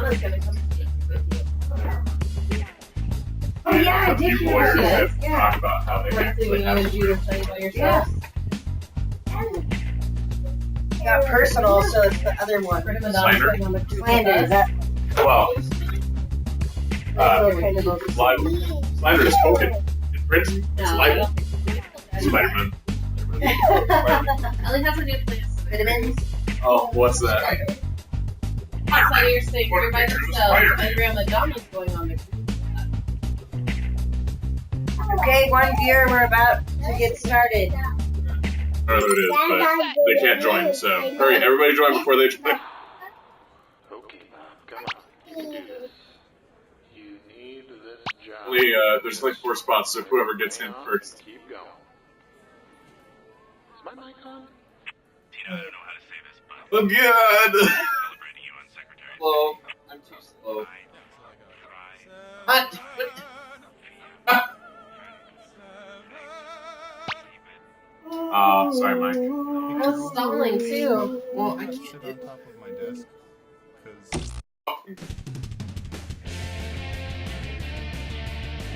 Donna's gonna come speak with you. Oh yeah, I did People hear lawyers that. that talk about how they Wednesday, we wanted you to play by yourself. Got personal, so it's the other one. Prima Slander? Donna's going on the Slander. That Well, kind of Slider is token. In Prince, it's No, I light. don't think Spider-Man. Ellie has a new place. vitamins. Oh, what's that? Outside of your state, you're by yourself. And Grandma Donna's going on the Okay, one viewer, we're about to get started. I don't know who it is, but they can't join, so hurry, everybody join before they join. Okay, come on. You can do this. You need this job. There's only 4 spots, so whoever gets in first. Keep going. Is my mic on? Tina, I don't know how to say this, but Oh, God! celebrating you on Secretary. Slow. I'm too slow. What? Sorry, Mike. I was stalling too. Well, I can't Sit do on top of my desk, because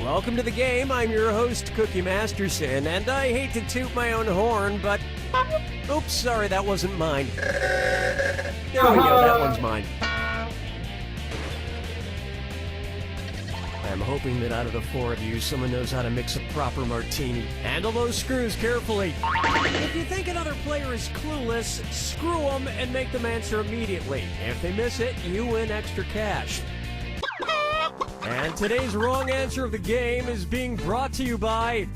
Welcome to the game. I'm your host, Cookie Masterson, and I hate to toot my own horn, but... Oops, sorry, that wasn't mine. There we go, that one's mine. I'm hoping that out of the 4 of you, someone knows how to mix a proper martini. Handle those screws carefully. If you think another player is clueless, screw them and make them answer immediately. If they miss it, you win extra cash. And today's wrong answer of the game is being brought to you by...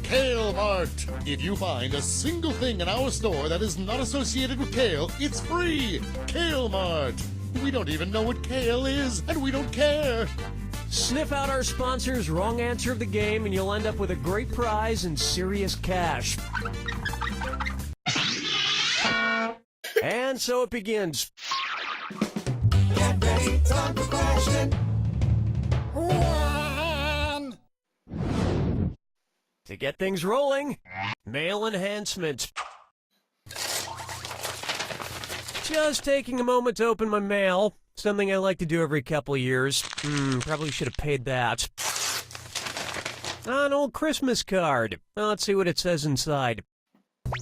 Kale Mart. If you find a single thing in our store that is not associated with kale, it's free. Kale Mart. We don't even know what kale is, and we don't care. Sniff out our sponsor's wrong answer of the game and you'll end up with a great prize and serious cash. And so it begins. Get ready, time for question. 1. To get things rolling, mail enhancement. Just taking a moment to open my mail. Something I like to do every couple of years. Probably should have paid that. An old Christmas card. Well, let's see what it says inside.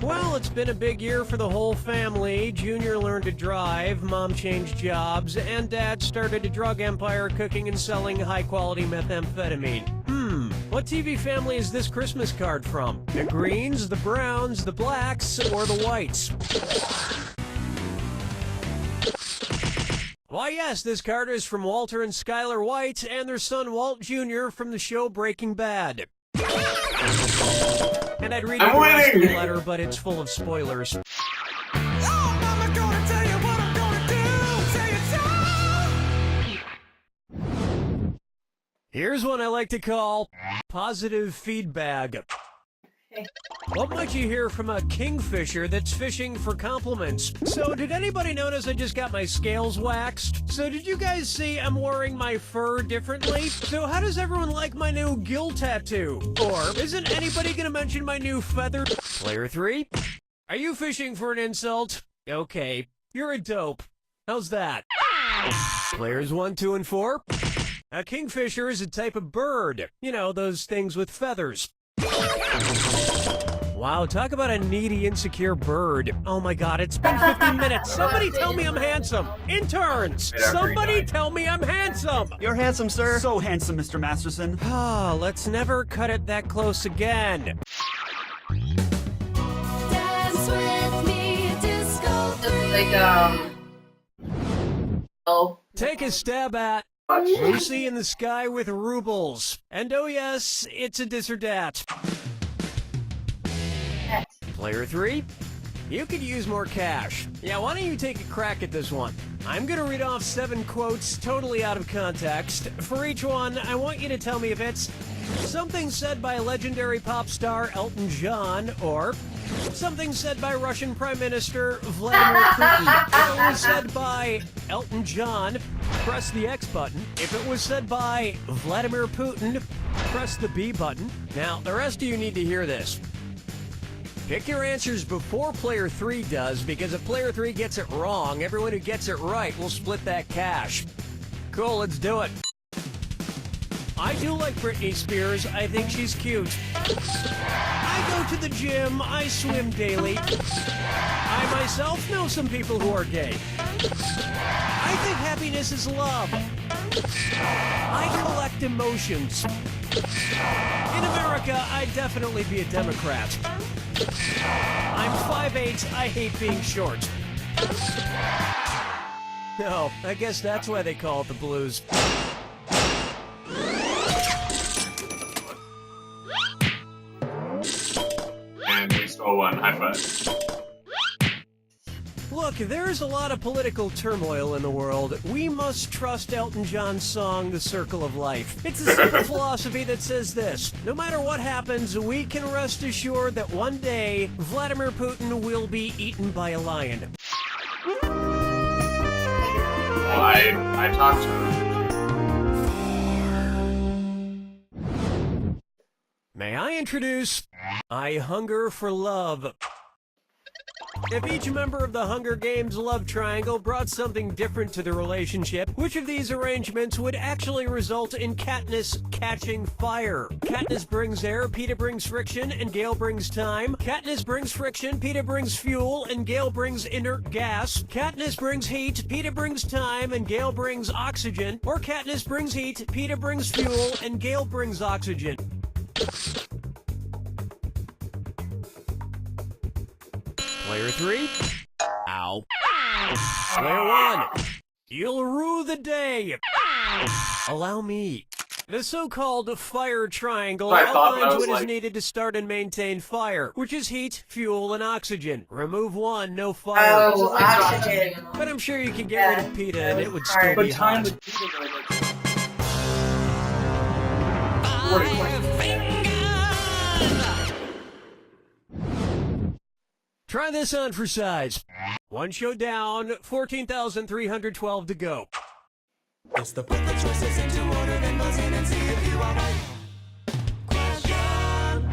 Well, it's been a big year for the whole family. Junior learned to drive, Mom changed jobs, and Dad started a drug empire cooking and selling high-quality methamphetamine. What TV family is this Christmas card from? The Greens, the Browns, the Blacks, or the Whites? Why, yes, this card is from Walter and Skylar White and their son Walt Jr. from the show Breaking Bad. And I'd read you the rest of the letter, but it's full of spoilers. Here's one I like to call positive feedback. What might you hear from a kingfisher that's fishing for compliments? So did anybody notice I just got my scales waxed? So did you guys see I'm wearing my fur differently? So how does everyone like my new gill tattoo? Or isn't anybody gonna mention my new feather? Player 3? Are you fishing for an insult? Okay, you're a dope. How's that? Players 1, 2, and 4? A kingfisher is a type of bird. You know, those things with feathers. Wow, talk about a needy, insecure bird. Oh my god, it's been 15 minutes. Somebody tell me I'm handsome. Interns, somebody tell me I'm handsome. You're handsome, sir. So handsome, Mr. Masterson. Ah, let's never cut it that close again. Dance with me, disco It's oh. Take a stab at Lucy in the Sky with Rubles. And oh yes, it's a this or dat. Player 3? You could use more cash. Yeah, why don't you take a crack at this one? I'm gonna read off 7 quotes totally out of context. For each one, I want you to tell me if it's something said by legendary pop star Elton John, or something said by Russian Prime Minister Vladimir Putin. If it was said by Elton John, press the X button. If it was said by Vladimir Putin, press the B button. Now, the rest of you need to hear this. Pick your answers before Player 3 does, because if Player 3 gets it wrong, everyone who gets it right will split that cash. Cool, let's do it. I do like Britney Spears. I think she's cute. I go to the gym. I swim daily. I myself know some people who are gay. I think happiness is love. I collect emotions. In America, I'd definitely be a Democrat. I'm 5'8". I hate being short. No, I guess that's why they call it the blues. And we stole one. High five. Look, there's a lot of political turmoil in the world. We must trust Elton John's song, The Circle of Life. It's a simple philosophy that says this: no matter what happens, we can rest assured that one day, Vladimir Putin will be eaten by a lion. Well, I talked to him. May I introduce I Hunger for Love. If each member of the Hunger Games love triangle brought something different to the relationship, which of these arrangements would actually result in Katniss catching fire? Katniss brings air, Peeta brings friction, and Gale brings time. Katniss brings friction, Peeta brings fuel, and Gale brings inert gas. Katniss brings heat, Peeta brings time, and Gale brings oxygen. Or Katniss brings heat, Peeta brings fuel, and Gale brings oxygen. Player 3. Ow. Player 1. You'll rue the day. Allow me. The so-called fire triangle outlines what is needed to start and maintain fire, which is heat, fuel, and oxygen. Remove one, no fire. Oh, oxygen. But I'm sure you could get rid of Peeta and it would still be hot. Try this on for size. One show down, 14,312 to go. It's the put the choices into order, then buzz in and see if you are right. Question.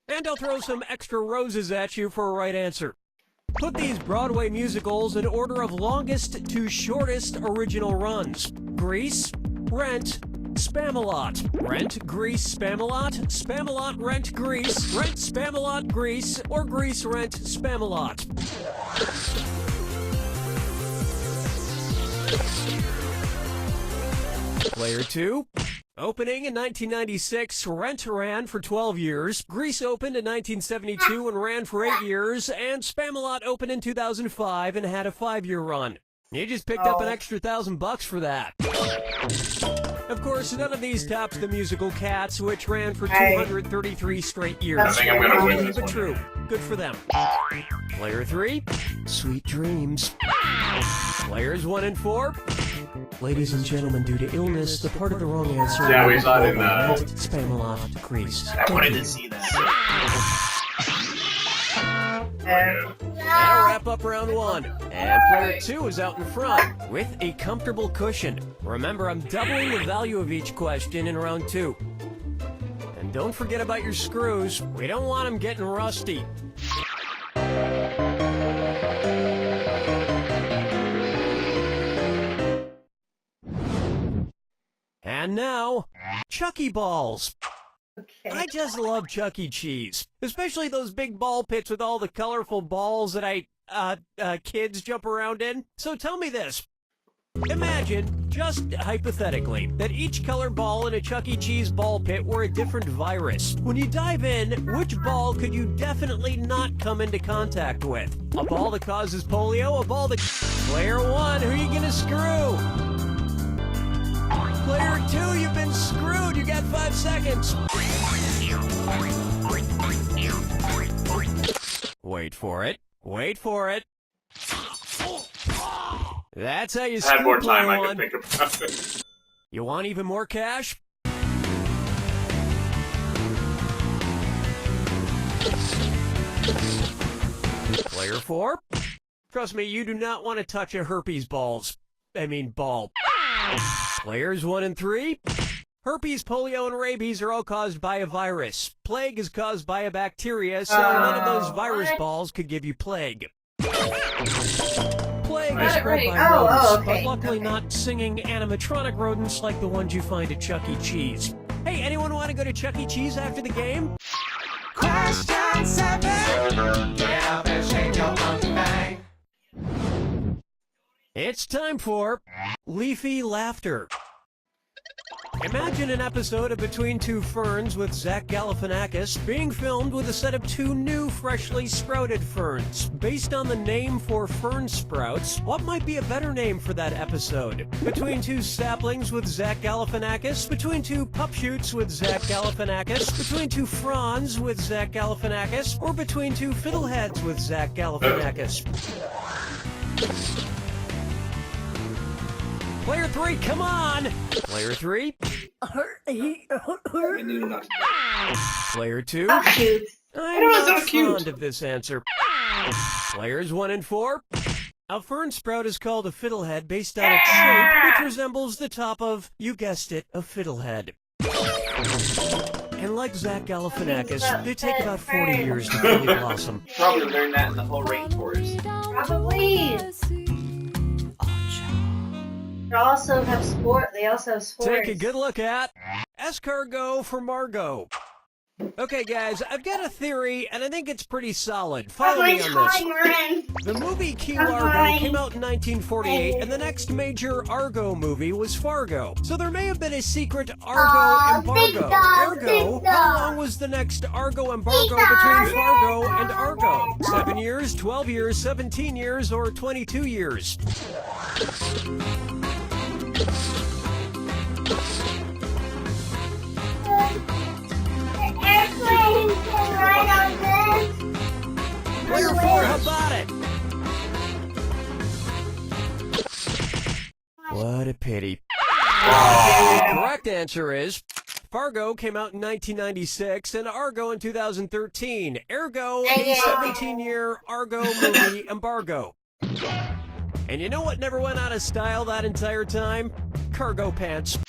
And I'll throw some extra roses at you for a right answer. Put these Broadway musicals in order of longest to shortest original runs. Grease, Rent, Spamalot. Rent, Grease, Spamalot. Spamalot, Rent, Grease. Rent, Spamalot, Grease. Or Grease, Rent, Spamalot. Player 2. Opening in 1996, Rent ran for 12 years. Grease opened in 1972 and ran for 8 years. And Spamalot opened in 2005 and had a 5-year run. You just picked up an extra $1,000 for that. Of course, none of these tops the musical Cats, which ran for 233 straight years. I think I'm gonna win this But one. true. Good for them. Player 3, Sweet Dreams. Players 1 and 4. Ladies and gentlemen, due to illness, the part of the wrong answer. Yeah, we saw it in Spamalot, Grease. I wanted to see that. That'll wrap up round 1. And player 2 is out in front with a comfortable cushion. Remember, I'm doubling the value of each question in round 2. And don't forget about your screws. We don't want them getting rusty. And now, Chucky Balls. Okay. I just love Chuck E. Cheese, especially those big ball pits with all the colorful balls that kids jump around in. So tell me this. Imagine, just hypothetically, that each color ball in a Chuck E. Cheese ball pit were a different virus. When you dive in, which ball could you definitely not come into contact with? A ball that causes polio? A ball that... Player 1, who are you gonna screw? Player 2, you've been screwed. You got 5 seconds. Wait for it. Wait for it. That's how you I screw had more time player I 1. could think about it. You want even more cash? Player 4. Trust me, you do not want to touch a herpes ball. Players 1 and 3. Herpes, polio, and rabies are all caused by a virus. Plague is caused by a bacteria, so none of those virus balls could give you plague. Plague plague Right. is spread by Oh, rodents, okay. but luckily not singing animatronic rodents like the ones you find at Chuck E. Cheese. Hey, anyone want to go to Chuck E. Cheese after the game? Question 7. Get up and shake your monkey bang. It's time for Leafy Laughter. Imagine an episode of Between Two Ferns with Zach Galifianakis being filmed with a set of 2 new freshly sprouted ferns. Based on the name for fern sprouts, what might be a better name for that episode? Between 2 saplings with Zach Galifianakis, between 2 pup shoots with Zach Galifianakis, between 2 fronds with Zach Galifianakis, or between 2 fiddleheads with Zach Galifianakis? Player 3, come on! Player 3. Player 2. Oh, shoot. I'm not fond of this answer. Players 1 and 4. A fern sprout is called a fiddlehead based on its shape, which resembles the top of, you guessed it, a fiddlehead. And like Zach Galifianakis, they take about 40 years to fully blossom. Probably learned that in the whole rainforest. Probably. They also have spores. Take a good look at escargot for Margot. Okay, guys, I've got a theory, and I think it's pretty solid. Follow me on this. The movie Key Largo came out in 1948, and the next major Argo movie was Fargo. So there may have been a secret Argo embargo. Ergo, how long was the next Argo embargo between Fargo and Argo? 7 years, 12 years, 17 years, or 22 years? Player 4, how about it? What a pity. The correct answer is Fargo came out in 1996 and Argo in 2013. Ergo, a 17-year Argo movie embargo. And you know what never went out of style that entire time? Cargo pants.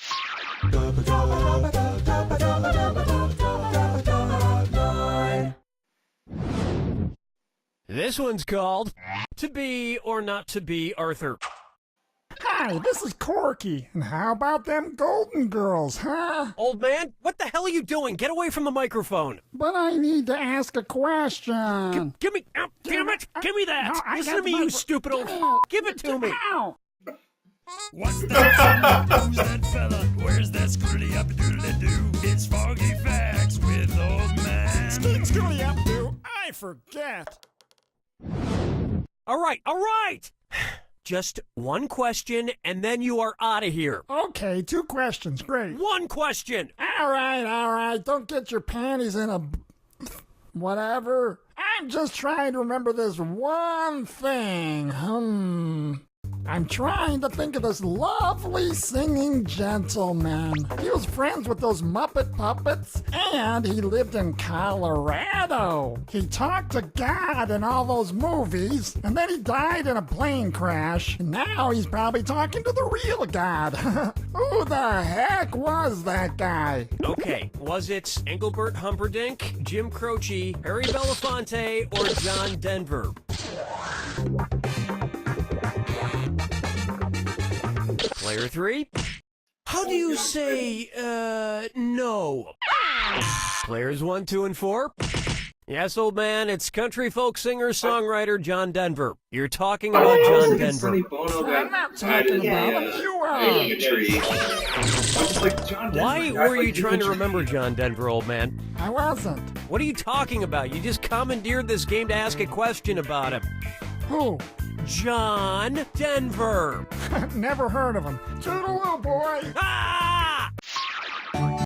This one's called To Be or Not to Be Arthur. Hi, this is Corky. And how about them Golden Girls, huh? Old man, what the hell are you doing? Get away from the microphone. But I need to ask a question. Give me, damn it, give me that. No, Listen to me, you stupid old, give it to me. Ow. What's that? Who's that fella? Where's that screwly up doodly doo? It's Foggy Facts with old man. Skeet scooty up, do. I forget. All right. Just one question, and then you are out of here. Okay, 2 questions. Great. One question. All right. Don't get your panties in a... whatever. I'm just trying to remember this one thing. I'm trying to think of this lovely singing gentleman. He was friends with those Muppet puppets, and he lived in Colorado. He talked to God in all those movies, and then he died in a plane crash, and now he's probably talking to the real God. Who the heck was that guy? Okay, was it Engelbert Humperdinck, Jim Croce, Harry Belafonte, or John Denver? Player 3. How do you say, no? Players 1, 2, and 4. Yes, old man, it's country folk singer-songwriter John Denver. You're talking about John Denver. I'm not talking about him. You are. Why were you trying to remember John Denver, old man? I wasn't. What are you talking about? You just commandeered this game to ask a question about him. Who? John Denver. Never heard of him. Toodaloo, boy. Ah!